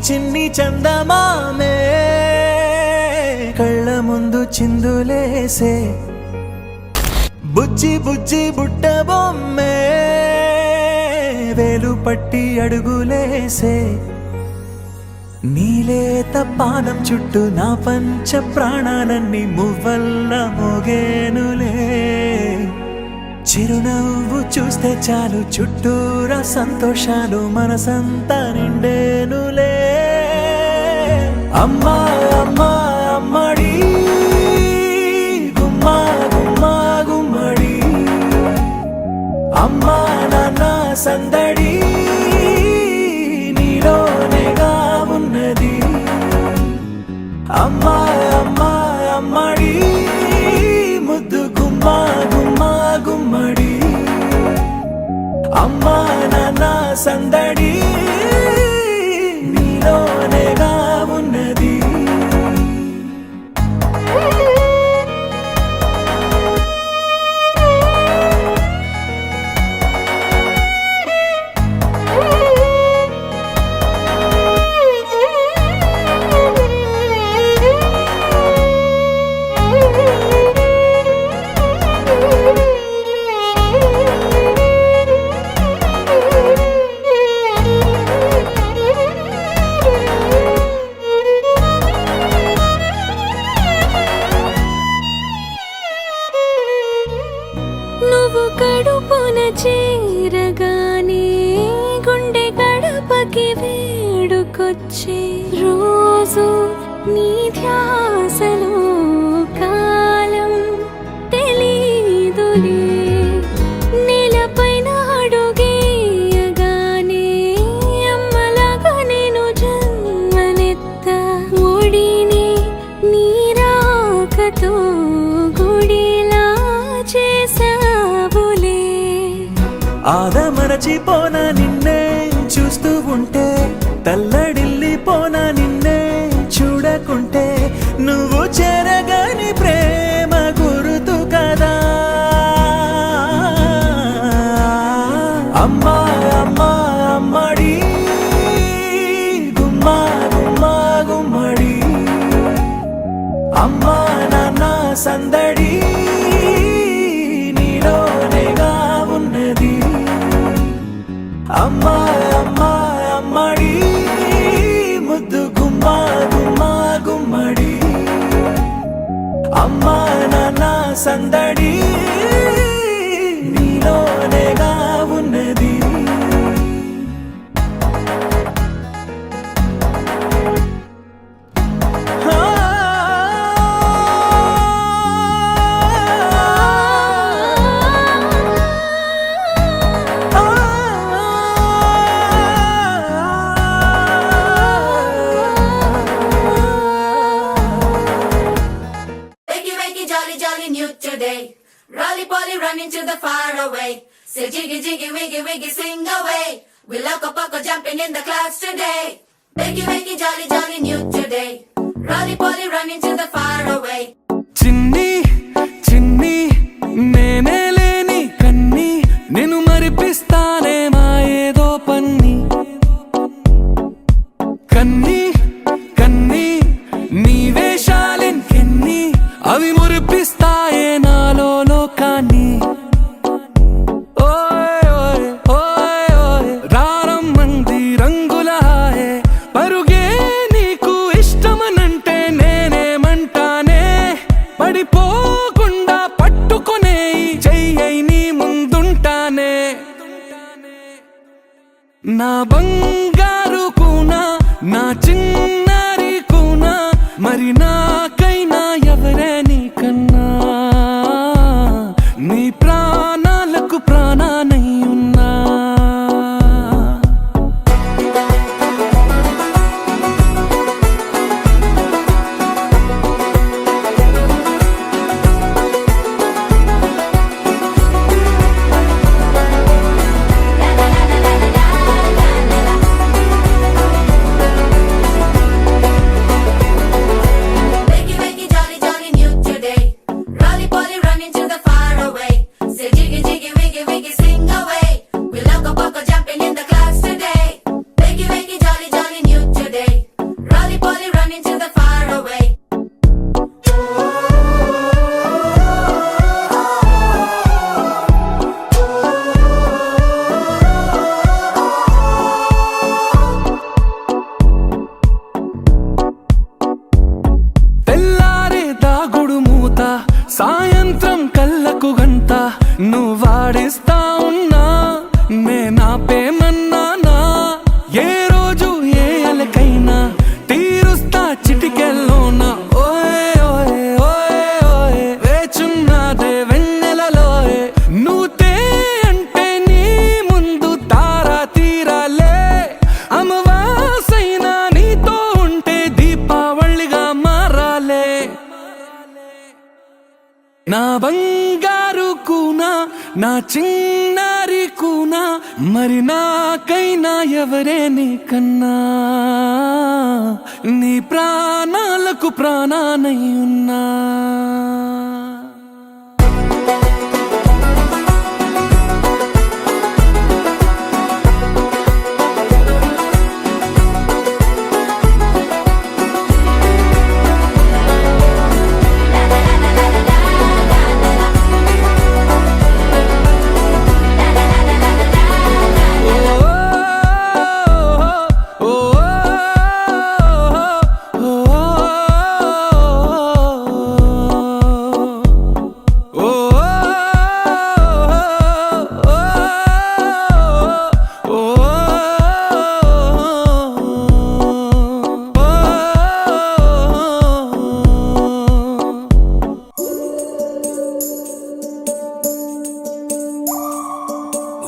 చిన్ని చందమామే కళ్ళ ముందు చిందులేసే బుజ్జి బుజ్జి బుట్ట బొమ్మే వేలు పట్టి అడుగులేసే నీలేత పానం చుట్టూ నా పంచ ప్రాణాలన్నీ మువ్వల్ల మోగేనులే చిరునవ్వు చూస్తే చాలు చుట్టూరా సంతోషాలు మనసంతా నిండేనులే అమ్మా అమ్మా అమ్మడి గుమ్మా గుమ్మా గుమ్మడి అమ్మా నాన్న సందడి నీలోనేగా ఉన్నది అమ్మా అమ్మా అమ్మడి ముద్దు గుమ్మా గుమ్మా గుమ్మడి అమ్మా నాన్న సందడి నీలోనేగా ఉన్నది కడుపున చేరగానే గుండె గడపకి వేడుకొచ్చే రోజు నీ ధ్యాసలో కాలం తెలీదులే నేలపైన అడుగేయగానే అమ్మలాగా నేను జన్మనెత్త ఒడిని నీ రాకతో గుడిలా చేసా ఆదమరచిపోనా నిన్నే చూస్తూ ఉంటే తల్లడిల్లిపోనా నిన్నే చూడకుంటే నువ్వు చెరగని ప్రేమ గురుతు కదా అమ్మా అమ్మా అమ్మడి గుమ్మా గుమ్మా గుమ్మడి అమ్మా నాన్న సందడి నీలోనేగా ఉన్నది అమ్మా అమ్మా అమ్మడి ముద్దు గుమ్మా గుమ్మా గుమ్మడి అమ్మా నాన్న సందడి నీలోనేగా ఉన్నది Rolly polly running to the far away. Say jiggy jiggy wiggy wiggy sing away. We loco poco jumping in the clouds today. Wakey wakey jolly jolly new today. Rolly polly running to the far away. చిన్ని చిన్ని నేనే లేని కన్ని నేను మరిపిస్తానే మా ఏదో పన్ని కన్ని కన్ని నీ వేషాలెన్కెన్ని అవి మురిపిస్తాయే నాలో లోకాన్ని ఓయ్ ఓయ్ ఓయ్ ఓయ్ రారమ్మంది రంగుల హాయే పరుగే నీకు ఇష్టమనంటే నేనేమంటానే పడిపోకుండా పట్టుకునే చెయ్యై నీ ముందుంటానే నా బంగారు కూనా నా చిన్నారి కూనా మరి నాకైనా ఎవరే నీకన్నా నీ ప్రాణాలకు ప్రాణానై ఉన్నా కోసం కళ్ళకు గంట నువ్వు వాడిస్తా ఉన్నా నేనాపేమన్నానా ఏ రోజు ఏ అలకైనా తీరుస్తా చిటికెల్లోనా ఓయే ఓయే ఓయే ఓయే వేచున్నదే వెన్నెలలోయే నువ్వుతే అంటే నీ ముందు తారా తీరాలే అమవాసైనా నీతో ఉంటే దీపావళిగా మారాలే నా బంగారు కూనా నా చిన్నారి కూనా మరి నాకైనా ఎవరే నీకన్నా నీ ప్రాణాలకు ప్రాణానై ఉన్నా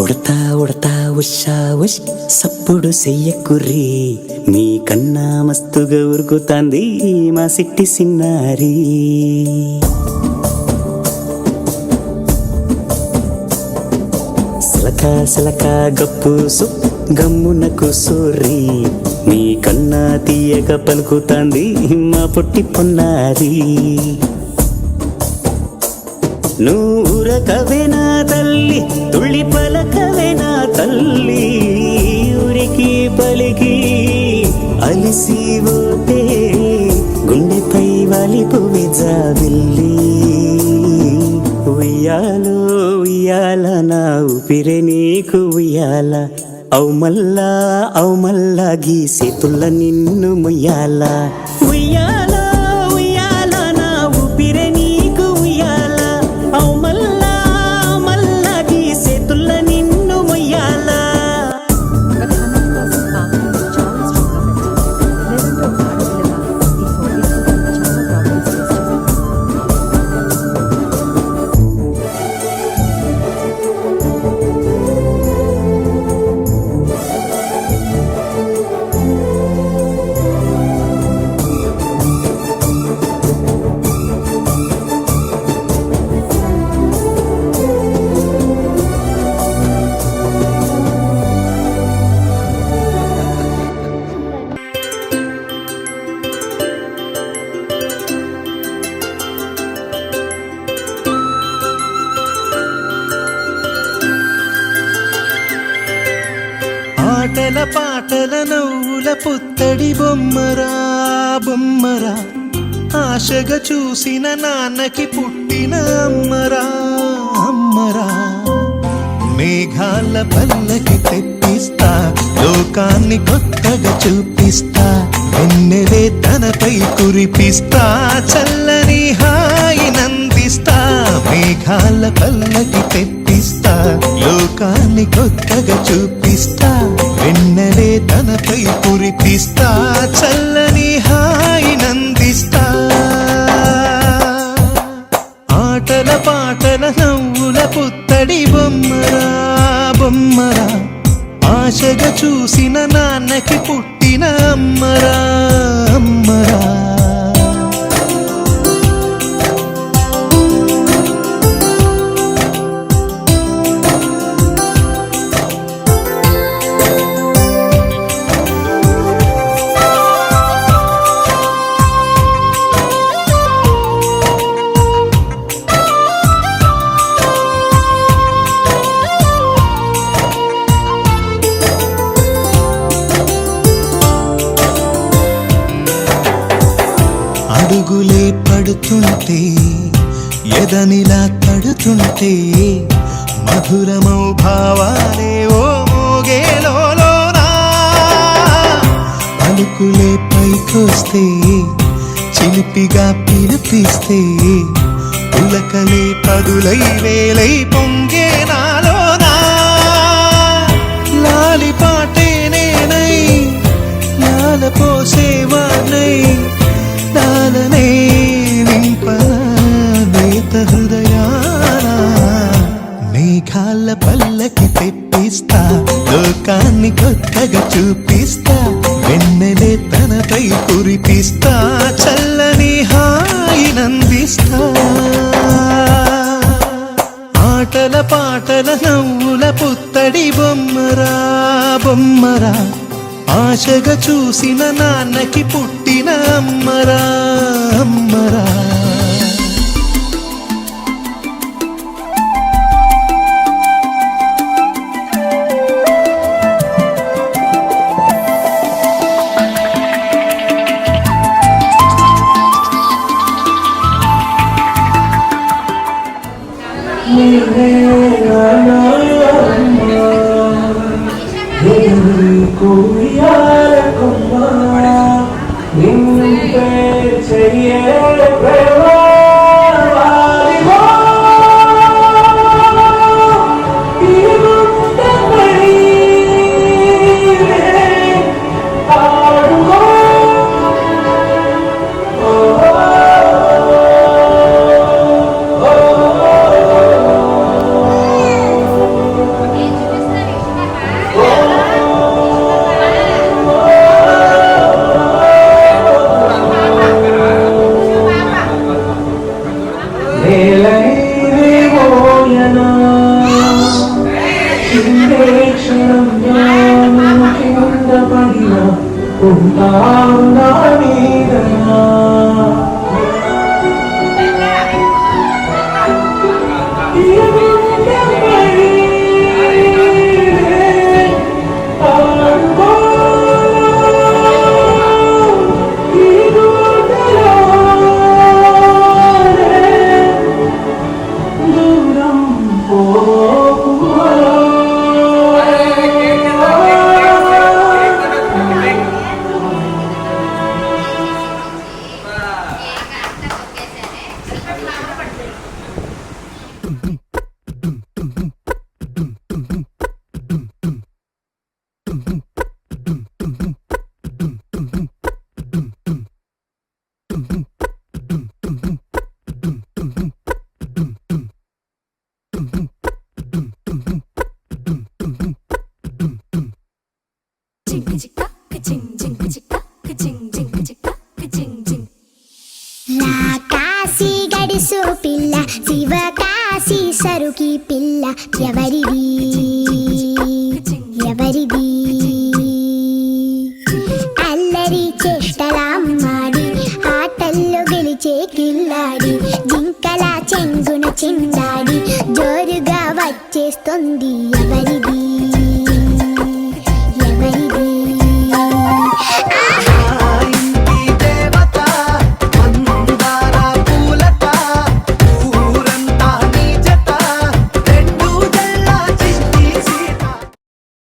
ఉడతా ఉడతా ఉషా ఉష్ సప్పుడు చెయ్యకుర్రి మీ కన్నా మస్తుగా ఉరుకుతాంది మా సిట్టి సిన్నారి సిలక సిలక గప్పుసు గమ్మున కూసోర్రి మీ కన్నా తీయక పలుకుతాంది మా పొట్టి పొన్నారి నూరకవేనా తల్లి తుళ్ళి పలకవేనా తల్లి ఊరికి పలికి అలిసిపోతే గుండెపై వాలిపోవే జాబిల్లి ఉయ్యాలో ఉయ్యాల నా ఊపిరే నీకు ఉయ్యాల అవు మల్లా గీసేతుల్ల నిన్ను ముయ్యాల ఉయ్యాల ఉయ్యాల నా ఊపిరే నీకు ఉయ్యాల ఆటల పాటల నవ్వుల పుత్తడి బొమ్మరా బొమ్మరా ఆశగా చూసిన నాన్నకి పుట్టిన అమ్మరా అమ్మరా మేఘాల పల్లకి తెప్పిస్తా లోకాన్ని కొత్తగా చూపిస్తా వెన్నెలే తనపై కురిపిస్తా చల్లని హాయి నందిస్తా మేఘాల పల్లకి తెప్పిస్తా లోకాన్ని కొత్తగా చూపిస్తా వెన్నెలే తనపై కురిపిస్తా చల్లని హాయి నందిస్తా ఆటల పాటల నవ్వుల పుత్తడి బొమ్మరా బొమ్మరా ఆశగా చూసిన నాన్నకి పుట్టిన అమ్మరా అమ్మరా అడుగులే పడుతుంటే ఎదనిలా తడుతుంటే మధురమౌ భావాలే ఓ మోగేలోనా పలుకులే పైకొస్తే చిలిపిగా పిలిపిస్తే పులకలే పదులై వేలై పొంగే నాలోనా లాలి పాటే నేనై లాల పోసేవానై లాలనే నింపనా నేత హృదయాన మేఘాల పల్లకి తెప్పిస్తా లోకాన్ని కొత్తగా చూపిస్తా వెన్నెలే తనపై కురిపిస్తా చల్లని హాయినందిస్తా ఆటల పాటల నవ్వుల పుత్తడి బొమ్మరా బొమ్మరా ఆశగా చూసిన నాన్నకి పుట్టిన అమ్మరా అమ్మరా కాశీ గడుసు పిల్ల శివ కాశీ సరుకి పిల్ల ఎవరిది ఎవరిది అల్లరి చేష్టలామ్మాడి ఆటల్లో గెలిచే కిల్లాడి జింకల చెంగున చిందాడి జోరుగా వచ్చేస్తుంది ఎవరిది